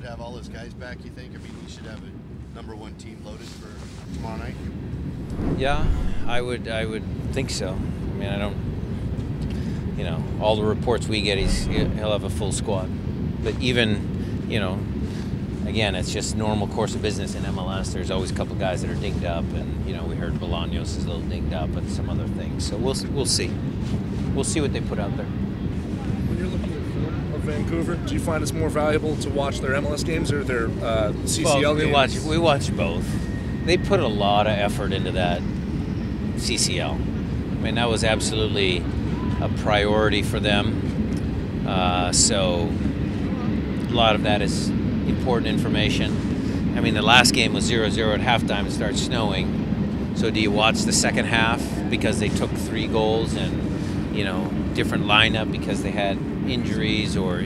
should have all his guys back, you think? I mean, he should have a #1 team loaded for tomorrow night? Yeah, I would think so. I mean, I don't, all the reports we get, he'll have a full squad. But even, again, it's just normal course of business in MLS. There's always a couple guys that are dinged up, and we heard Bolaños is a little dinged up and some other things. So we'll see. We'll see what they put out there. When you're looking at film of Vancouver, do you find it's more valuable to watch their MLS games or their CCL games? We watch both. They put a lot of effort into that CCL. I mean, that was absolutely a priority for them. So a lot of that is important information. I mean, the last game was 0-0 at halftime. It started snowing. So do you watch the second half because they took 3 goals and, different lineup because they had injuries or,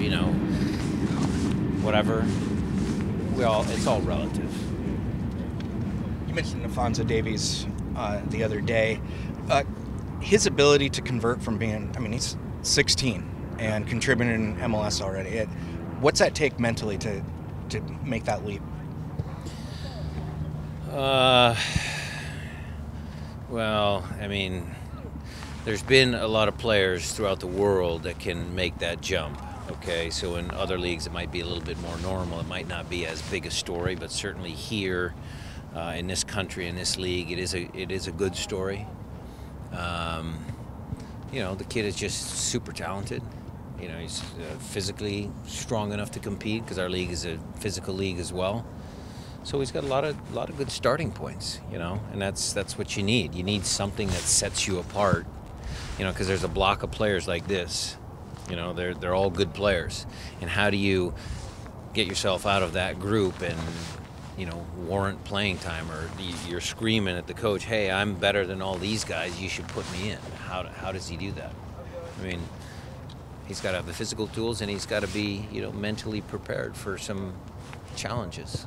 whatever? It's all relative. You mentioned Alphonso Davies the other day. His ability to convert from being, he's 16 and contributing in MLS already. What's that take mentally to make that leap? Well, there's been a lot of players throughout the world that can make that jump. Okay, so in other leagues it might be a little bit more normal. It might not be as big a story, but certainly here in this country, in this league, it is a good story. The kid is just super talented. He's physically strong enough to compete because our league is a physical league as well. So he's got a lot of good starting points, and that's what you need. You need something that sets you apart, because there's a block of players like this. They're all good players, and how do you get yourself out of that group and warrant playing time, or you're screaming at the coach, hey, I'm better than all these guys, you should put me in. How does he do that? He's got to have the physical tools, and he's got to be mentally prepared for some challenges.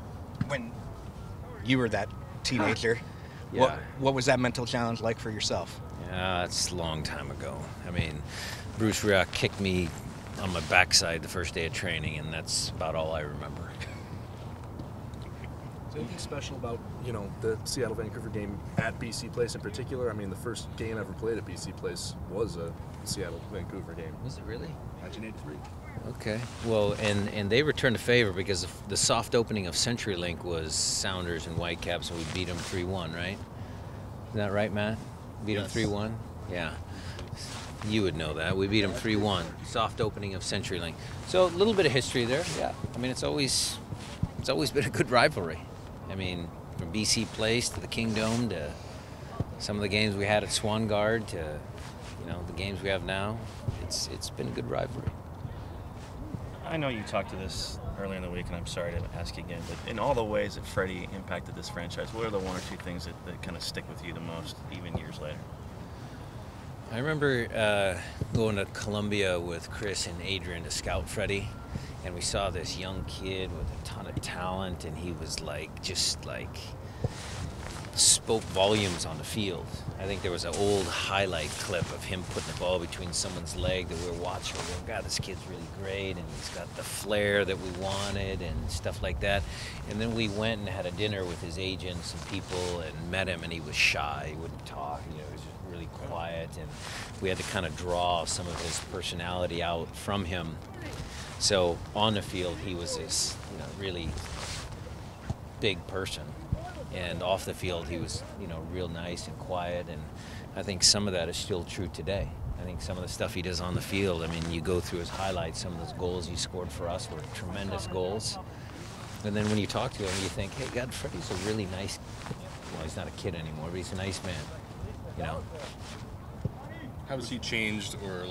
When you were that teenager, yeah. What was that mental challenge like for yourself? Yeah, it's a long time ago. Bruce Rioch kicked me on my backside the first day of training, and that's about all I remember. Is there anything special about, the Seattle-Vancouver game at BC Place in particular? The first game ever played at BC Place was a Seattle-Vancouver game. Was it really? 1983. Okay. Well, and they returned the favor because the soft opening of CenturyLink was Sounders and Whitecaps, and we beat them 3-1, right? Isn't that right, Matt? Beat them 3-1? Yeah. You would know that. We beat them 3-1. Soft opening of CenturyLink. So a little bit of history there. Yeah. It's always been a good rivalry. From BC Place to the Kingdome to some of the games we had at Swan Guard to, the games we have now. It's been a good rivalry. I know you talked to this earlier in the week, and I'm sorry to ask you again, but in all the ways that Fredy impacted this franchise, what are the 1 or 2 things that kind of stick with you the most, even years later? I remember going to Columbia with Chris and Adrian to scout Fredy, and we saw this young kid with a ton of talent, and he was spoke volumes on the field. I think there was an old highlight clip of him putting the ball between someone's leg that we were watching. We were, God, this kid's really great, and he's got the flair that we wanted and stuff like that. And then we went and had a dinner with his agents and people and met him, and he was shy. He wouldn't talk. He was just really quiet, and we had to kind of draw some of his personality out from him. So on the field, he was this, really big person. And off the field, he was, real nice and quiet. And I think some of that is still true today. I think some of the stuff he does on the field, you go through his highlights, some of those goals he scored for us were tremendous goals. And then when you talk to him, you think, hey, God, Freddie's a really nice, well, he's not a kid anymore, but he's a nice man, How has he changed or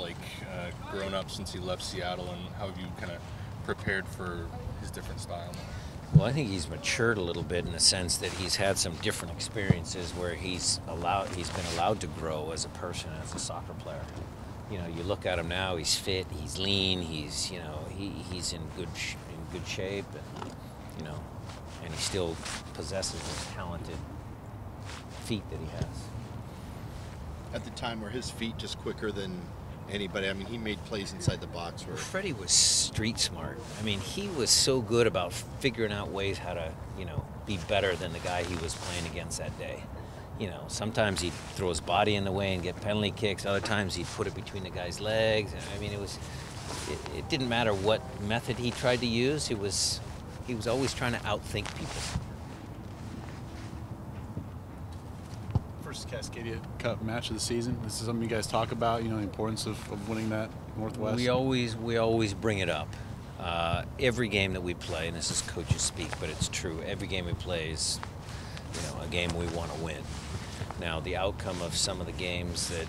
grown up since he left Seattle, and how have you kind of prepared for his different style? Well, I think he's matured a little bit in the sense that he's had some different experiences where he's been allowed to grow as a person, as a soccer player. You look at him now; he's fit, he's lean, he's he's in good shape, and he still possesses those talented feet that he has. At the time, were his feet just quicker than anybody. I mean, he made plays inside the box where Fredy was street smart. I mean, he was so good about figuring out ways how to, be better than the guy he was playing against that day. Sometimes he'd throw his body in the way and get penalty kicks. Other times he'd put it between the guy's legs. I mean, it didn't matter what method he tried to use. He was always trying to outthink people. First Cascadia Cup match of the season. This is something you guys talk about. The importance of winning that Northwest. We always bring it up. Every game that we play, and this is coaches speak, but it's true. Every game we play is, a game we want to win. Now, the outcome of some of the games that,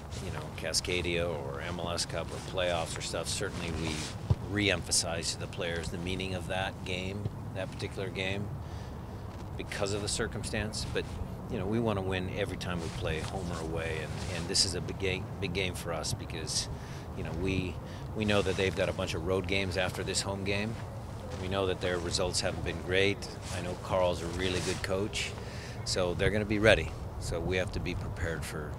Cascadia or MLS Cup or playoffs or stuff, certainly we re-emphasize to the players the meaning of that game, that particular game, because of the circumstance. But, we want to win every time we play, home or away. And this is a big game for us because, we know that they've got a bunch of road games after this home game. We know that their results haven't been great. I know Carl's a really good coach, so they're going to be ready. So we have to be prepared for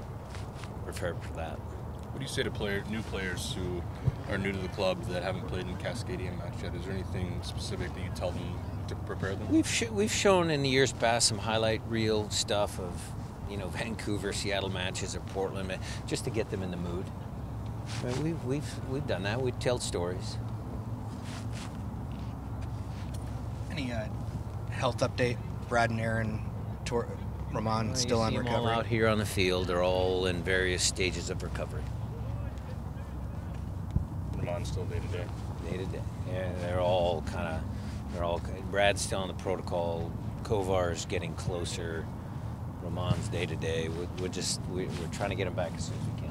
that. What do you say to new players who are new to the club that haven't played in Cascadia match yet? Is there anything specific that you tell them to prepare them? We've shown in the years past some highlight reel stuff of Vancouver, Seattle matches or Portland, just to get them in the mood. I mean, we've done that. We tell stories. Any health update? Brad and Aaron, Roman still on recovery. All out here on the field. They're all in various stages of recovery. Roman's still day to day. Day to day. Yeah, they're all. Brad's still on the protocol. Kovar's getting closer. Roman's day to day. We're trying to get him back as soon as we can.